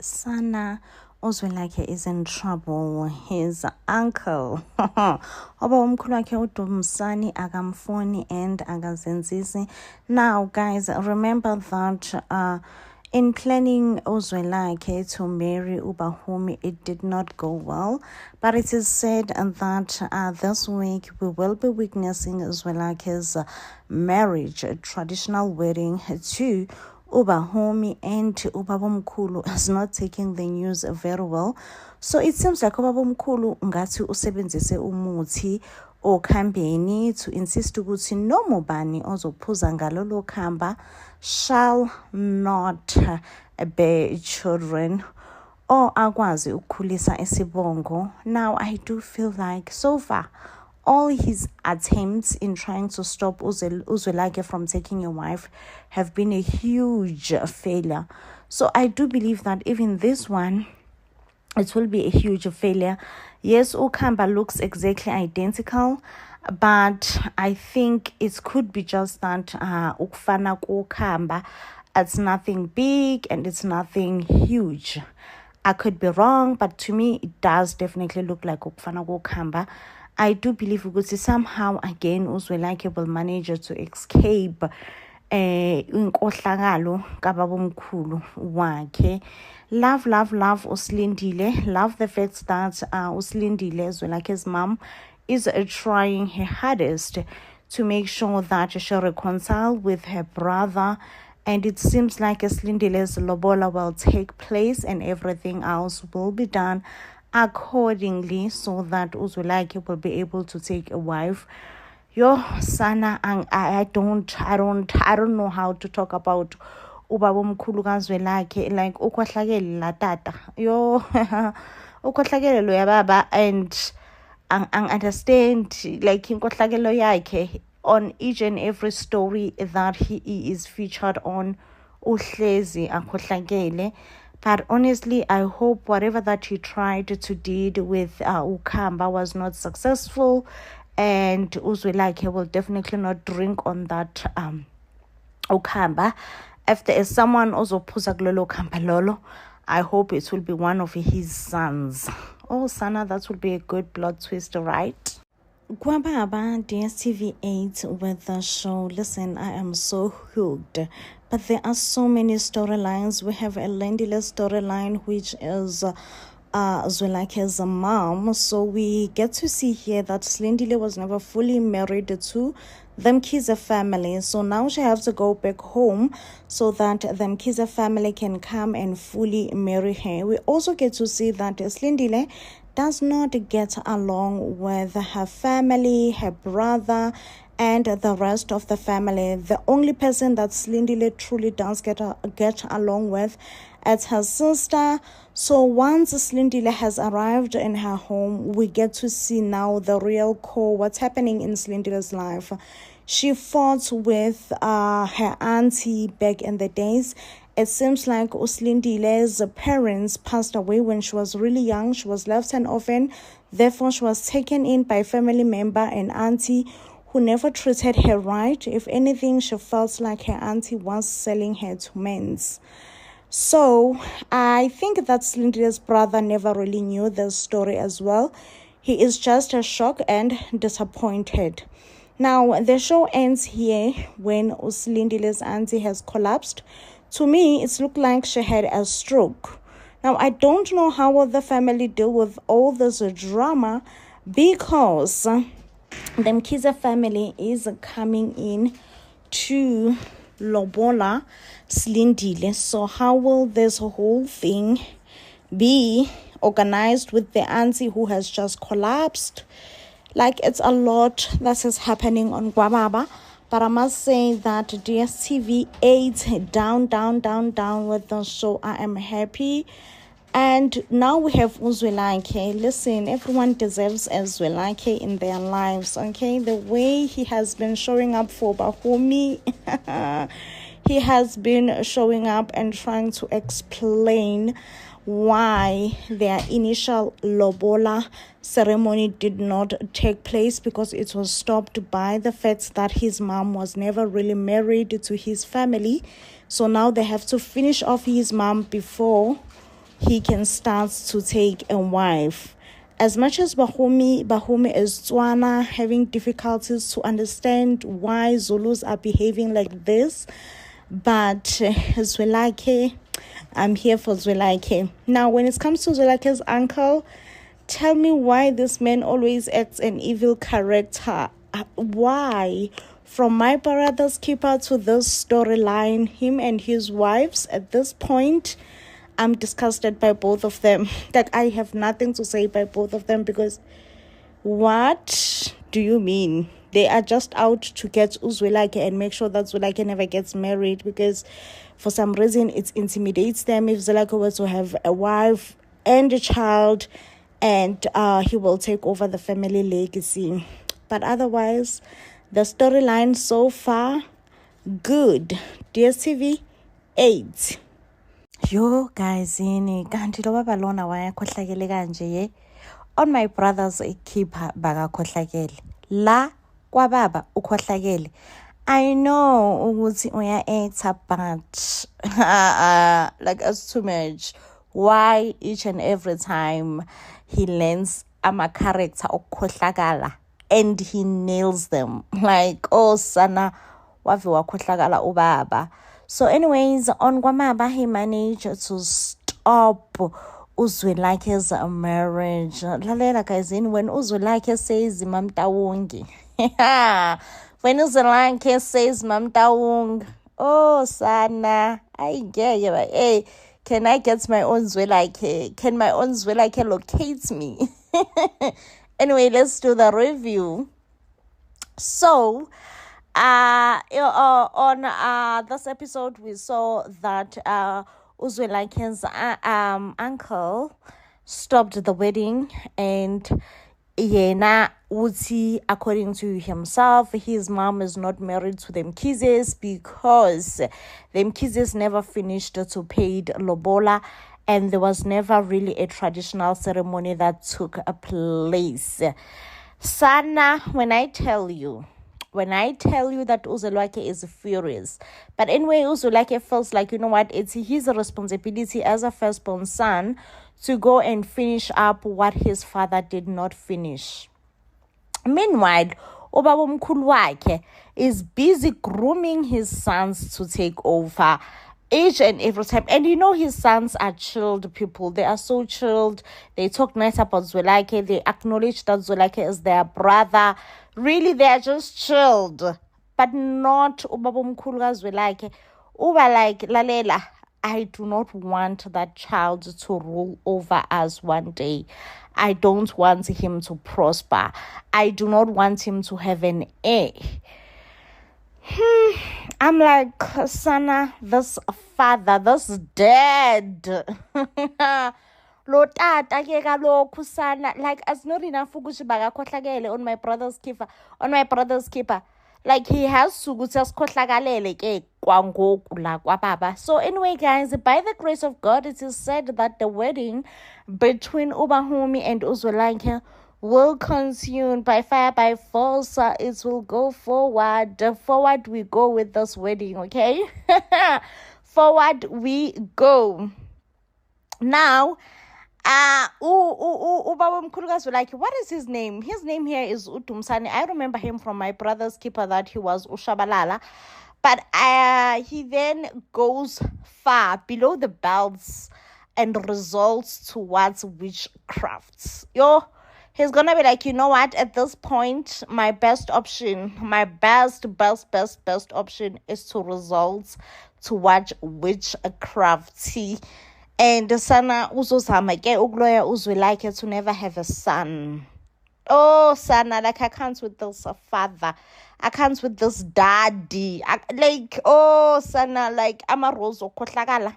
Sana Ozwelakhe is in trouble. His uncle, Oba umkhulu wakhe uDumisani akamfuni and akazenzisi. Now, guys, remember that in planning Ozwelakhe to marry Ubahumi, it did not go well. But it is said that this week we will be witnessing Ozwelakhe's marriage, a traditional wedding to Ubahumi, and Ubabomkhulu is not taking the news very well. So it seems like Ubabomkhulu ngathi usebenzise umuthi okhambeni to insist ukuthi no mobani ozophuza ngalolo khamba shall not bear children or akwazi ukukhulisa isibongo. Now I do feel like so far all his attempts in trying to stop Uzwelakhe from taking a wife have been a huge failure. So I do believe that even this one, it will be a huge failure. Yes, Ukamba looks exactly identical, but I think it could be just that Ukfana Ukamba, it's nothing big and it's nothing huge. I could be wrong, but to me, it does definitely look like Ukfana Ukamba. I do believe ukuthi somehow again Uzwelakhe will manage to escape inkohlakalo kababomkhulu wakhe. Love uSlindile. Love the fact that uSlindile, Uzwelakhe's mom, is trying her hardest to make sure that she reconcile with her brother. And it seems like Slindile's lobola will take place and everything else will be done accordingly so that Uzwelakhe will be able to take a wife. Yo, Sana, I don't know how to talk about Ubabomkhulu kaZwelakhe, like ukhohlakele la tata. Yo, ukhohlakele lo ya baba, and understand like inkhohlakelo yakhe on each and every story that he is featured on. Uhlezi akhohlakele. But honestly, I hope whatever that he tried to do with Ukamba was not successful, and Uzwelakhe will definitely not drink on that Ukamba. If there is someone also Pusaglolo Kampalolo, I hope it will be one of his sons. Oh, Sana, that would be a good plot twist, right? Gwababa, DSTV 8 with the show. Listen, I am so hooked. But there are so many storylines. We have a Lendile storyline, which is Zwelakhe's mom. So we get to see here that Slindile was never fully married to Themkhize family. So now she has to go back home so that Themkhize family can come and fully marry her. We also get to see that Slindile does not get along with her family, her brother, and the rest of the family. The only person that Slindile truly does get along with is her sister. So once Slindile has arrived in her home, we get to see now the real core, what's happening in Slindile's life. She fought with her auntie back in the days. It seems like Uslindile's parents passed away when she was really young. She was left an orphan. Therefore, she was taken in by a family member, an auntie, who never treated her right. If anything, she felt like her auntie was selling her to men. So I think that Slindile's brother never really knew the story as well. He is just shocked and disappointed. Now, the show ends here when Uslindile's auntie has collapsed. To me, it looked like she had a stroke. Now, I don't know how will the family deal with all this drama, because the Mkhize family is coming in to lobola Slindile. So how will this whole thing be organized with the auntie who has just collapsed? Like, it's a lot that is happening on Gwababa. But I must say that DSTV 8 down with the show. I am happy. And now we have Uzwelakhe. Listen, everyone deserves Uzwelakhe in their lives, okay? The way he has been showing up for Bahumi, he has been showing up and trying to explain why their initial lobola ceremony did not take place, because it was stopped by the fact that his mom was never really married to his family. So now they have to finish off his mom before he can start to take a wife. As much as Bahumi is Tswana, having difficulties to understand why Zulus are behaving like this, but Zwelakhe, I'm here for Zwelakhe. Now, when it comes to Zwelakhe's uncle, tell me why this man always acts an evil character. Why? From My Brother's Keeper to this storyline, him and his wives, at this point, I'm disgusted by both of them. Like, I have nothing to say by both of them, because what do you mean? They are just out to get Uzwelakhe and make sure that Zwelakhe never gets married, because for some reason it intimidates them if Zwelakhe were to have a wife and a child, and he will take over the family legacy. But otherwise, the storyline so far, good. DSTV 8. Yo guys, kanti lo baba lona wayakhohlakele kanje ye. On My Brother's Keeper bakakhohlakele. La kwababa ukhohlakele. I know ukuthi uya actor, but like, it's too much. Why each and every time he learns ama character okukhohlakala and he nails them? Like, oh sana wave wakhohlakala ubaba. So anyways, on Kwamaba, he managed to stop Uzwelakhe's marriage. Lalela guys, when Uzwelakhe says Mam Tawungi. When Uzwelakhe says Mam Tawung, oh sana, I get you. Hey, can I get my own Zwelakhe? Can my own Zwelakhe locate me? Anyway, let's do the review. So, on this episode, we saw that Uzwelakhe's uncle stopped the wedding, and yena uthi, according to himself, his mom is not married to them Kizes because them Kizes never finished to pay lobola, and there was never really a traditional ceremony that took a place. Sana, when I tell you that Uzwelakhe is furious. But anyway, Uzwelakhe feels like, you know what, it's his responsibility as a firstborn son to go and finish up what his father did not finish. Meanwhile, ubabamkhulu wakhe is busy grooming his sons to take over each and every time. And you know, his sons are chilled people. They are so chilled. They talk nice about Zwelakhe. They acknowledge that Zwelakhe is their brother. Really, they are just chilled. But not ubabamkhulu kaZwelakhe. Uba like, lalela, I do not want that child to rule over us one day. I don't want him to prosper. I do not want him to have an heir. I'm like, sana, this father, this dad. Lo tata ke kaloku sana, like, as not enough ukuthi bakakhohlakele on my brother's keeper. Like, he has to khohlakalele ke kwangoku la kwababa. So anyway, guys, by the grace of God, it is said that the wedding between Ubahumi and Uzwelakhe will consume by fire, by force. It will go forward. Forward we go with this wedding, okay? Forward we go. Now, ubabamkhulu kaZwelakhe, what is his name? His name here is Utumsani. I remember him from My Brother's Keeper that he was Ushabalala. But he then goes far below the belts and resorts towards witchcraft. He's gonna be like, you know what, at this point, my best option, my best option is to resort towards witchcraft. And sana uzozama ke ukuloya Uzwelakhe to never have a son. Oh, sana, like, I can't with this father. I can't with this daddy. Oh, sana, like, ama rose okhohlakala.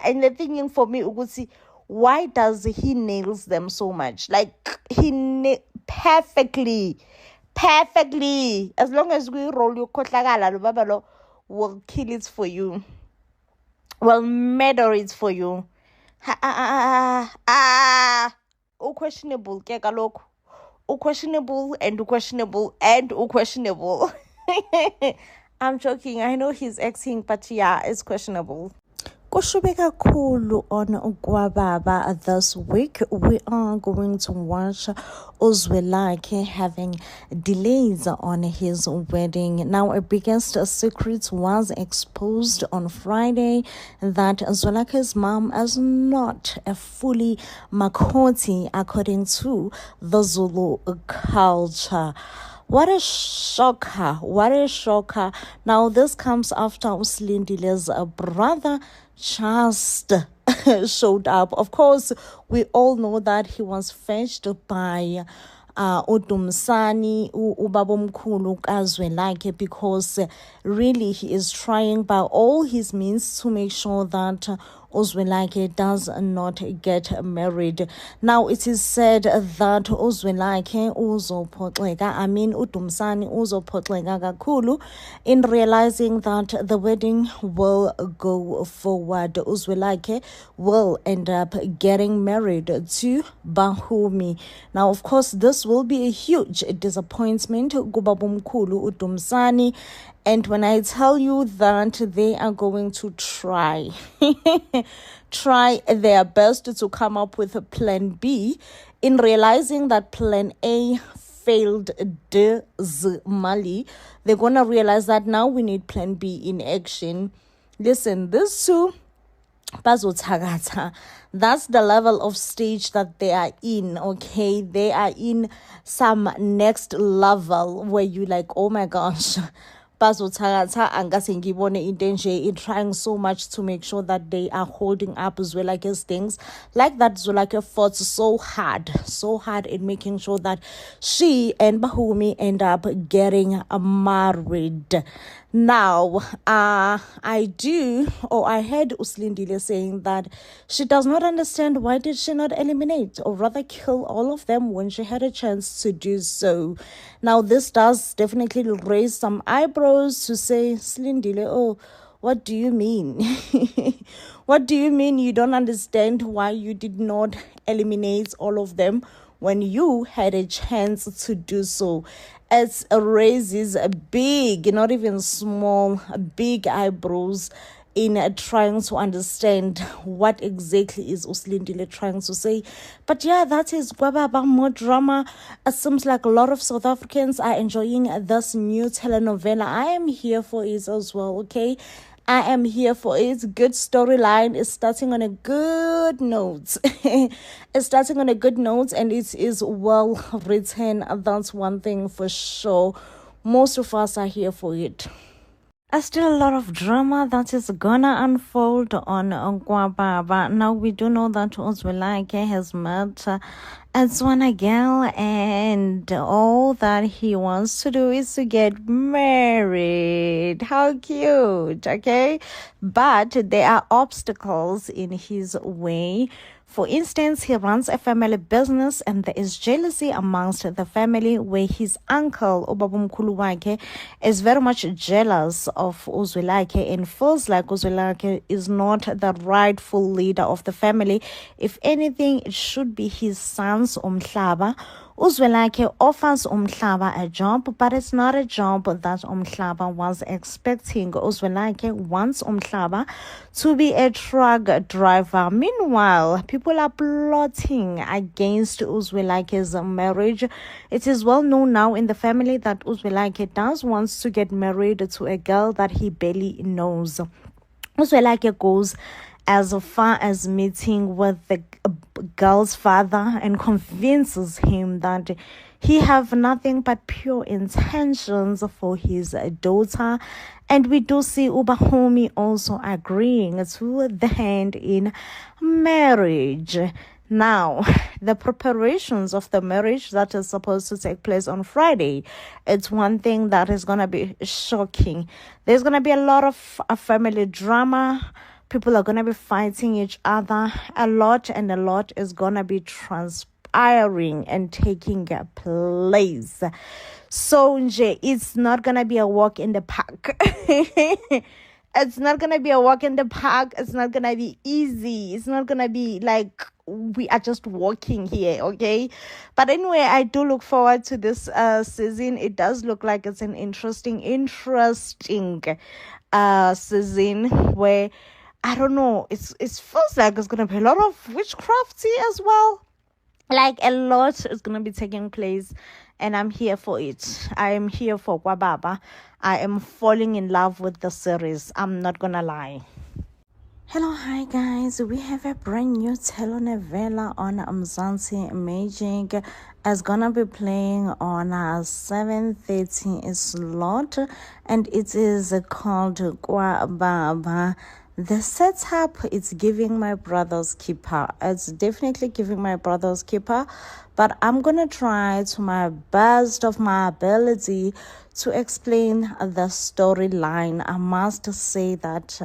And the thing for me, ukuthi, why does he nails them so much? Like, he perfectly. As long as we roll your khohlakala, lo baba lo will kill it for you. Will murder it for you. Questionable ke kaloku. Questionable. I'm joking. I know he's acting, but yeah, it's questionable. Kushubi kakhulu on Gwababa this week. We are going to watch Uzwelakhe having delays on his wedding. Now, a biggest secret was exposed on Friday that Uzwelakhe's mom is not a fully Makoti according to the Zulu culture. What a shocker. What a shocker. Now, this comes after Uslindile's brother just showed up. Of course, we all know that he was fetched by uDumsani ubabomkhulu kaZwelakhe, because really he is trying by all his means to make sure that Uzwelakhe does not get married. Now it is said that Uzwelakhe uDumsani uzophoxeka kakhulu in realizing that the wedding will go forward. Uzwelakhe will end up getting married to Bahumi. Now, of course, this will be a huge disappointment kubabomkhulu uDumsani. And when I tell you that they are going to try their best to come up with a plan B, in realizing that plan A failed dismally, they're going to realize that now we need plan B in action. Listen, this two, that's the level of stage that they are in, okay? They are in some next level where you like, oh my gosh, in trying so much to make sure that they are holding up Zwelake's things. Like that Zwelakhe fought so hard in making sure that she and Bahumi end up getting married. Now, I heard Uslindile saying that she does not understand why did she not eliminate or rather kill all of them when she had a chance to do so. Now, this does definitely raise some eyebrows to say, Slindile, oh, what do you mean? What do you mean you don't understand why you did not eliminate all of them when you had a chance to do so? It raises a big, not even small, big eyebrows in trying to understand what exactly is Uslindile trying to say. But yeah, that is Gwababa, more drama. It seems like a lot of South Africans are enjoying this new telenovela. I am here for it as well, okay? I am here for it. Good storyline. It's starting on a good note. It's starting on a good note, and it is well written. That's one thing for sure. Most of us are here for it. There's still a lot of drama that is gonna unfold on Gwababa. Now, we do know that Uzwelakhe has met Azwana girl, and all that he wants to do is to get married. How cute, okay? But there are obstacles in his way. For instance, he runs a family business, and there is jealousy amongst the family, where his uncle, Ubabumkhulu wakhe, is very much jealous of Uzwelakhe and feels like Uzwelakhe is not the rightful leader of the family. If anything, it should be his son's Umhlaba. Uzwelakhe offers Umhlaba a job, but it's not a job that Umhlaba was expecting. Uzwelakhe wants Umhlaba to be a truck driver. Meanwhile, people are plotting against Uzwelakhe's marriage. It is well known now in the family that Uzwelakhe does wants to get married to a girl that he barely knows. Uzwelakhe goes as far as meeting with the girl's father and convinces him that he have nothing but pure intentions for his daughter. And we do see Ubahumi also agreeing to the hand in marriage. Now, the preparations of the marriage that is supposed to take place on Friday, it's one thing that is going to be shocking. There's going to be a lot of family drama. People are going to be fighting each other. A lot is going to be transpiring and taking place. So, it's not going to be a walk in the park. It's not going to be a walk in the park. It's not going to be easy. It's not going to be like we are just walking here, okay? But anyway, I do look forward to this season. It does look like it's an interesting season where I don't know, it feels like it's gonna be a lot of witchcrafty as well. Like a lot is gonna be taking place, and I'm here for it. I am here for Kwababa. I am falling in love with the series. I'm not gonna lie. Hello, hi guys. We have a brand new telenovela on Mzansi Magic. It's gonna be playing on a 7:30 slot, and it is called Kwa Baba. The setup, it's giving my brother's keeper. It's definitely giving my brother's keeper, but I'm gonna try to my best of my ability to explain the storyline. I must say that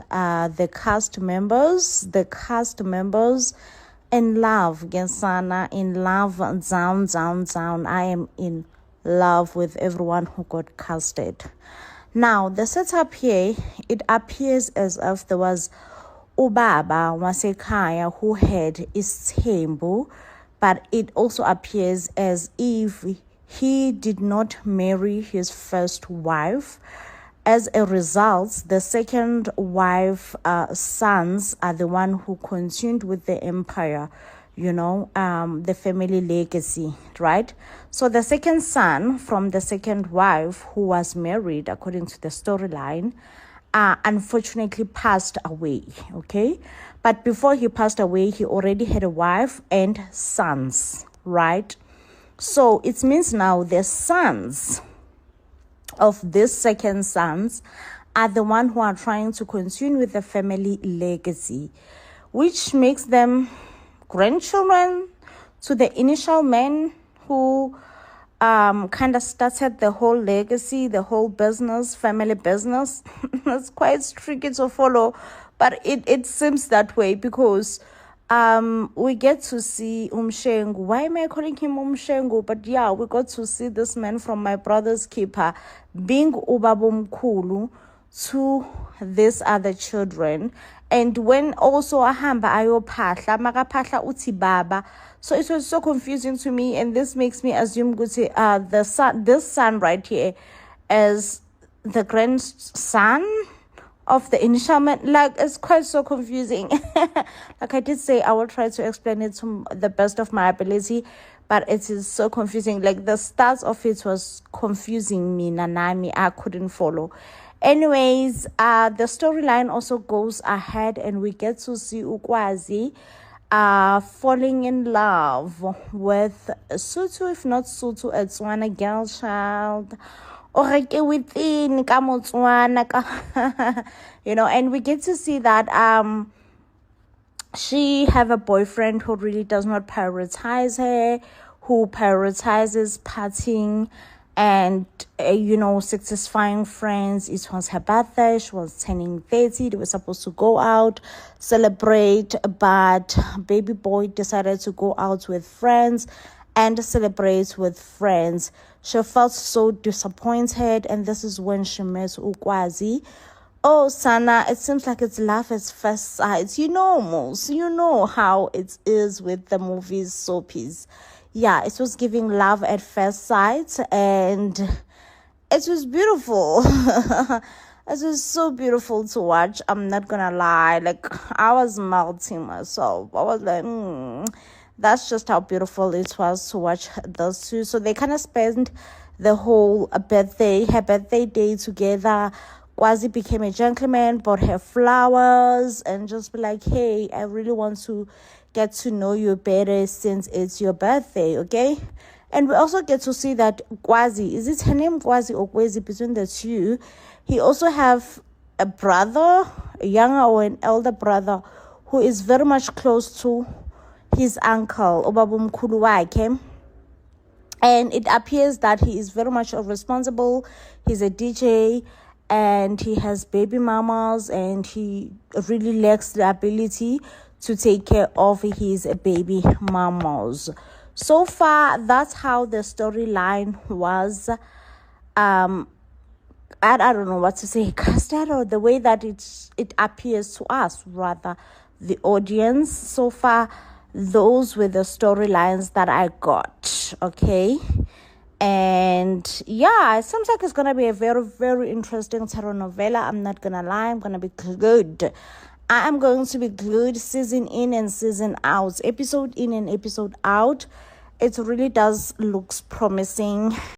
the cast members in love, Gensana, in love, down. I am in love with everyone who got casted. Now, the setup here, it appears as if there was Ubaba Wasekaya who had Istembu, but it also appears as if he did not marry his first wife. As a result, the second wife sons are the one who continued with the empire, the family legacy, right? So the second son from the second wife, who was married according to the storyline, unfortunately passed away, okay? But before he passed away, he already had a wife and sons, right? So it means now the sons of these second sons are the one who are trying to continue with the family legacy, which makes them grandchildren to the initial men who kind of started the whole legacy, the whole business, family business. It's quite tricky to follow, but it seems that way because we get to see Umshengu. Why am I calling him Umshengu? But yeah, we got to see this man from my brother's keeper being Ubabumkulu to these other children. And when also ahamba ayophahla makaphahla uthi baba, so it was so confusing to me, and this makes me assume this son right here as the grandson of the initial man. Like, it's quite so confusing. Like I did say, I will try to explain it to the best of my ability, but it is so confusing. Like, the start of it was confusing me, Nanami. I couldn't follow. Anyways, the storyline also goes ahead, and we get to see Ukwazi falling in love with Sutu, if not Sutu, a Tswana girl child, or within and we get to see that she have a boyfriend who really does not prioritize her, who prioritizes partying and satisfying friends. It was her birthday, she was turning 30, they were supposed to go out, celebrate, but baby boy decided to go out with friends and celebrate with friends. She felt so disappointed, and this is when she met Ukwazi. Oh, Sana, it seems like it's love at first sight. You know how it is with the movies, soapies. Yeah, it was giving love at first sight, and it was beautiful. It was so beautiful to watch. I'm not gonna lie. Like, I was melting myself. I was like, that's just how beautiful it was to watch those two. So they kind of spent the whole her birthday day together. Kwazi became a gentleman, bought her flowers, and just be like, hey, I really want to get to know you better since it's your birthday, okay? And we also get to see that Kwazi, is it her name Kwazi or Kwezi, between the two, he also have a brother, a younger or an elder brother, who is very much close to his uncle, Obabumkulu wakhe. And it appears that he is very much responsible. He's a DJ, and he has baby mamas, and he really lacks the ability to take care of his baby mamas. So far, that's how the storyline was. I don't know what to say, casted, or the way that it appears to us, rather, the audience. So far, those were the storylines that I got, okay? And yeah, it seems like it's gonna be a very, very interesting telenovela. I'm not gonna lie, I'm gonna be good. I am going to be good season in and season out, episode in and episode out. It really does looks promising.